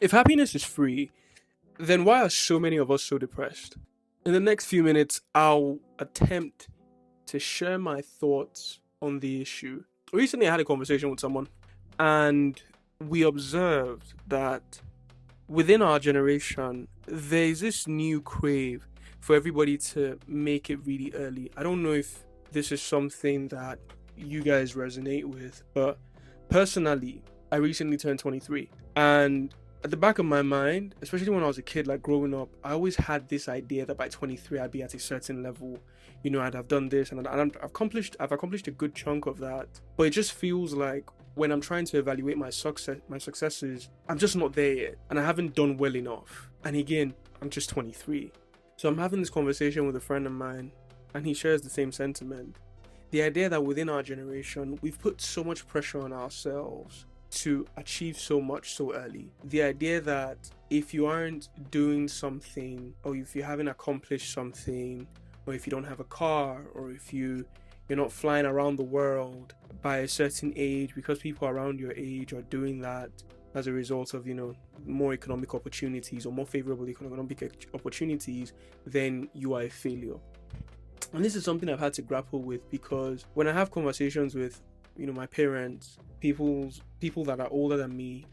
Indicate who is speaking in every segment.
Speaker 1: If happiness is free, then why are so many of us so depressed? In the next few minutes, I'll attempt to share my thoughts on the issue. Recently, I had a conversation with someone, and we observed that within our generation, there's this new crave for everybody to make it really early. I don't know if this is something that you guys resonate with, but personally, I recently turned 23. And at the back of my mind, especially when I was a kid, like growing up, I always had this idea that by 23 I'd be at a certain level. I'd have done this, and I've accomplished a good chunk of that. But it just feels like when I'm trying to evaluate my successes, I'm just not there yet, and I haven't done well enough. And again, I'm just 23. So I'm having this conversation with a friend of mine, and he shares the same sentiment. The idea that within our generation, we've put so much pressure on ourselves to achieve so much so early. The idea that if you aren't doing something, or if you haven't accomplished something, or if you don't have a car, or if you're not flying around the world by a certain age, because people around your age are doing that as a result of more economic opportunities or more favorable economic opportunities, then you are a failure. And this is something I've had to grapple with, because when I have conversations with my parents, people that are older than me,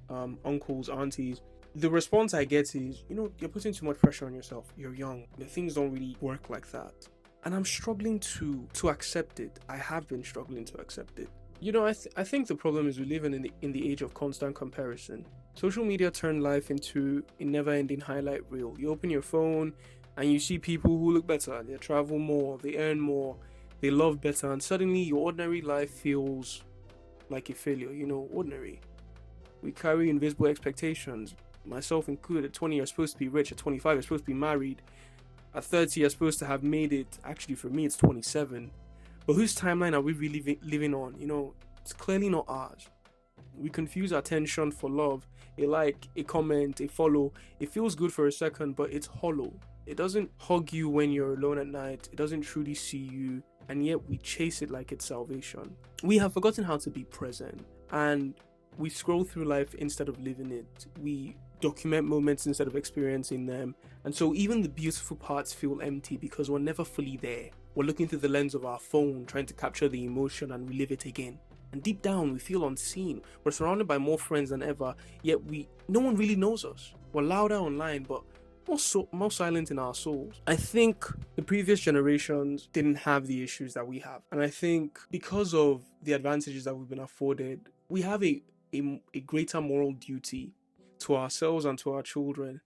Speaker 1: uncles, aunties, the response I get is, you're putting too much pressure on yourself. You're young. The things don't really work like that. And I'm struggling to accept it. I have been struggling to accept it. I think the problem is we live in the age of constant comparison. Social media turned life into a never-ending highlight reel. You open your phone and you see people who look better. They travel more, they earn more, they love better, and suddenly your ordinary life feels like a failure. Ordinary. We carry invisible expectations, myself included. At 20, you're supposed to be rich. At 25, you're supposed to be married. At 30, you're supposed to have made it. Actually, for me, it's 27. But whose timeline are we really living on? It's clearly not ours. We confuse attention for love. A like, a comment, a follow. It feels good for a second, but it's hollow. It doesn't hug you when you're alone at night. It doesn't truly see you. And yet we chase it like it's salvation. We have forgotten how to be present. And we scroll through life instead of living it. We document moments instead of experiencing them. And so even the beautiful parts feel empty because we're never fully there. We're looking through the lens of our phone, trying to capture the emotion and relive it again. And deep down, we feel unseen. We're surrounded by more friends than ever, yet no one really knows us. We're louder online, but more silent in our souls. I think the previous generations didn't have the issues that we have. And I think because of the advantages that we've been afforded, we have a greater moral duty to ourselves and to our children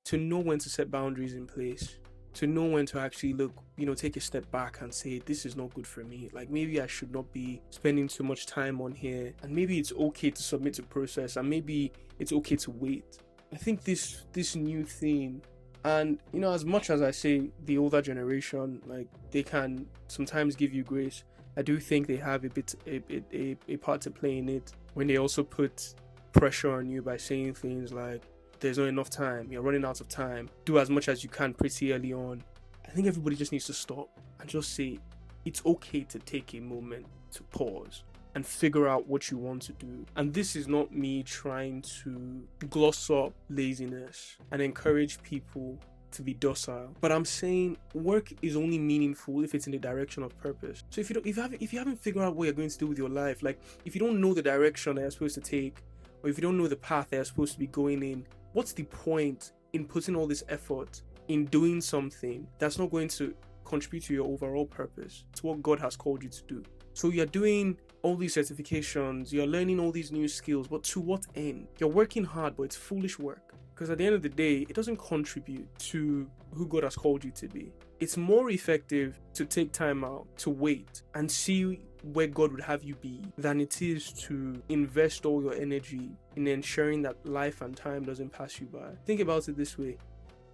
Speaker 1: to know when to set boundaries in place, to know when to actually look, take a step back and say, this is not good for me. Like, maybe I should not be spending too much time on here, and maybe it's okay to submit to process, and maybe it's okay to wait. I think this new thing, and as much as I say the older generation, like, they can sometimes give you grace, I do think they have a part to play in it when they also put pressure on you by saying things like, there's not enough time, you're running out of time, do as much as you can pretty early on. I think everybody just needs to stop and just say, it's okay to take a moment to pause and figure out what you want to do. And this is not me trying to gloss up laziness and encourage people to be docile, but I'm saying work is only meaningful if it's in the direction of purpose. So if you haven't figured out what you're going to do with your life, like if you don't know the direction that you're supposed to take, or if you don't know the path that you're supposed to be going in, what's the point in putting all this effort in doing something that's not going to contribute to your overall purpose, to what God has called you to do? So you're doing all these certifications, you're learning all these new skills, but to what end? You're working hard, but it's foolish work. Because at the end of the day, it doesn't contribute to who God has called you to be. It's more effective to take time out, to wait, and see where God would have you be, than it is to invest all your energy in ensuring that life and time doesn't pass you by. Think about it this way.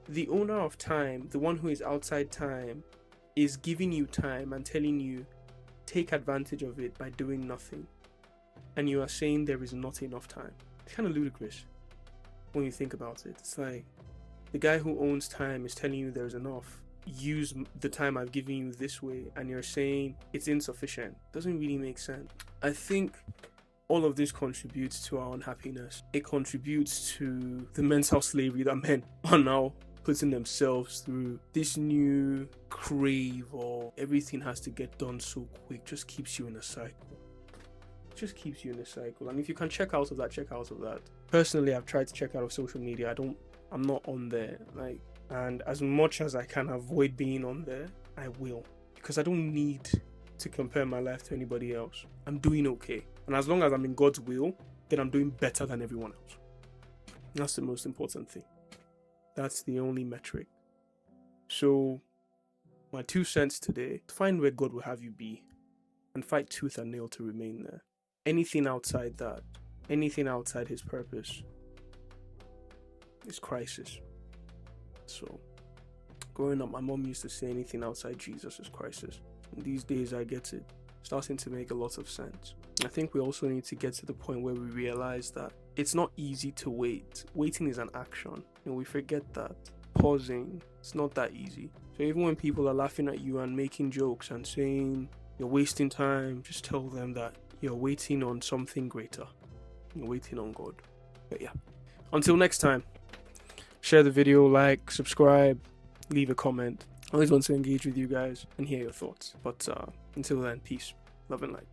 Speaker 1: The owner of time, the one who is outside time, is giving you time and telling you, take advantage of it by doing nothing. And you are saying there is not enough time. It's kind of ludicrous when you think about it. It's like the guy who owns time is telling you there's enough. Use the time I've given you this way, and you're saying it's insufficient. Doesn't really make sense. I think all of this contributes to our unhappiness. It contributes to the mental slavery that men are now putting themselves through. This new crave of everything has to get done so quick just keeps you in a cycle. And if you can check out of that, check out of that. Personally, I've tried to check out of social media. I'm not on there. And as much as I can avoid being on there, I will. Because I don't need to compare my life to anybody else. I'm doing okay. And as long as I'm in God's will, then I'm doing better than everyone else. That's the most important thing. That's the only metric. So, my 2 cents today, find where God will have you be and fight tooth and nail to remain there. Anything outside that, anything outside his purpose is crisis. So, growing up, my mom used to say anything outside Jesus is crisis. And these days, I get it. Starting to make a lot of sense. I think we also need to get to the point where we realize that it's not easy to wait. Waiting is an action, and we forget that. Pausing, it's not that easy. So even when people are laughing at you and making jokes and saying you're wasting time, just tell them that you're waiting on something greater. You're waiting on God. But yeah, until next time, share the video, like, subscribe, leave a comment. I always want to engage with you guys and hear your thoughts. But until then, peace, love and light.